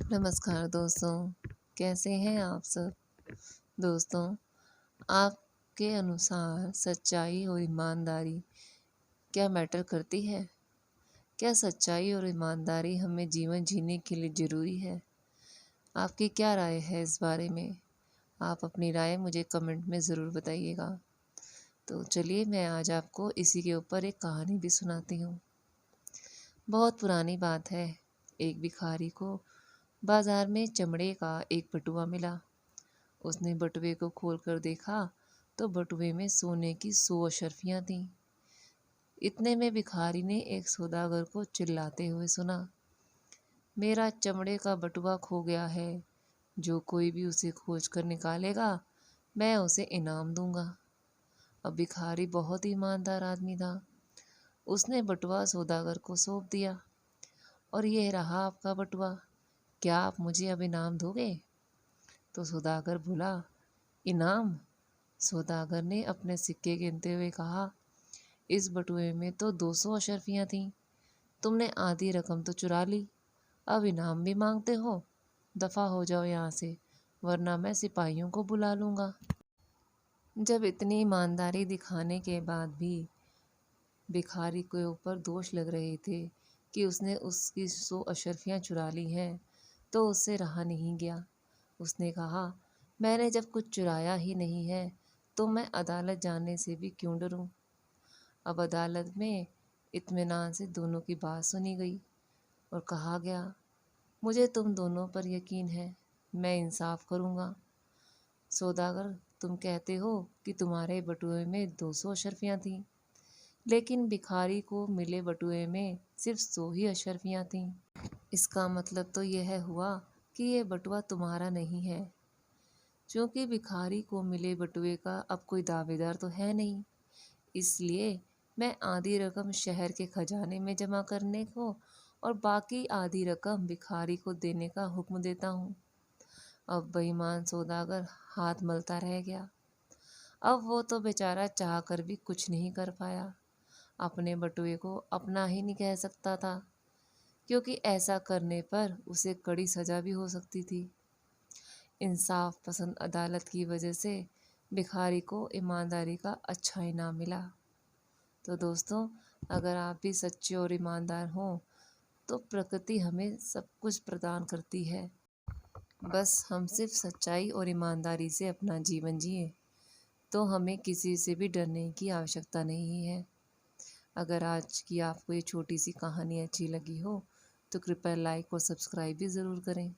नमस्कार दोस्तों, कैसे हैं आप सब? दोस्तों, आपके अनुसार सच्चाई और ईमानदारी क्या मैटर करती है? क्या सच्चाई और ईमानदारी हमें जीवन जीने के लिए ज़रूरी है? आपकी क्या राय है इस बारे में? आप अपनी राय मुझे कमेंट में ज़रूर बताइएगा। तो चलिए मैं आज आपको इसी के ऊपर एक कहानी भी सुनाती हूँ। बहुत पुरानी बात है, एक भिखारी को बाज़ार में चमड़े का एक बटुआ मिला। उसने बटुए को खोलकर देखा तो बटुए में सोने की 100 अशर्फियाँ थीं। इतने में भिखारी ने एक सौदागर को चिल्लाते हुए सुना, मेरा चमड़े का बटुआ खो गया है। जो कोई भी उसे खोज कर निकालेगा, मैं उसे इनाम दूंगा। अब भिखारी बहुत ही ईमानदार आदमी था। उसने बटुआ सौदागर को सौंप दिया और यह रहा आपका बटुआ। क्या आप मुझे अब इनाम दोगे? तो सौदागर बोला, इनाम? सौदागर ने अपने सिक्के गिनते हुए कहा, इस बटुए में तो 200 अशर्फियाँ थीं। तुमने आधी रकम तो चुरा ली, अब इनाम भी मांगते हो? दफा हो जाओ यहाँ से, वरना मैं सिपाहियों को बुला लूँगा। जब इतनी ईमानदारी दिखाने के बाद भी भिखारी के ऊपर दोष लग रहे थे कि उसने उसकी 100 अशर्फियाँ चुरा ली हैं, तो उससे रहा नहीं गया। उसने कहा, मैंने जब कुछ चुराया ही नहीं है तो मैं अदालत जाने से भी क्यों डरूं? अब अदालत में इत्मीनान से दोनों की बात सुनी गई और कहा गया, मुझे तुम दोनों पर यकीन है, मैं इंसाफ करूंगा। सौदागर, तुम कहते हो कि तुम्हारे बटुए में 200 अशर्फियाँ थीं, लेकिन भिखारी को मिले बटुए में सिर्फ 100 ही अशर्फियाँ थीं। इसका मतलब तो यह हुआ कि ये बटुआ तुम्हारा नहीं है। क्योंकि भिखारी को मिले बटुए का अब कोई दावेदार तो है नहीं, इसलिए मैं आधी रकम शहर के खजाने में जमा करने को और बाकी आधी रकम भिखारी को देने का हुक्म देता हूँ। अब बेईमान सौदागर हाथ मलता रह गया। अब वो तो बेचारा चाह कर भी कुछ नहीं कर पाया। अपने बटुए को अपना ही नहीं कह सकता था, क्योंकि ऐसा करने पर उसे कड़ी सजा भी हो सकती थी। इंसाफ पसंद अदालत की वजह से भिखारी को ईमानदारी का अच्छा इनाम मिला। तो दोस्तों, अगर आप भी सच्चे और ईमानदार हों तो प्रकृति हमें सब कुछ प्रदान करती है। बस हम सिर्फ सच्चाई और ईमानदारी से अपना जीवन जिए तो हमें किसी से भी डरने की आवश्यकता नहीं है। अगर आज की आपको ये छोटी सी कहानी अच्छी लगी हो तो कृपया लाइक और सब्सक्राइब भी ज़रूर करें।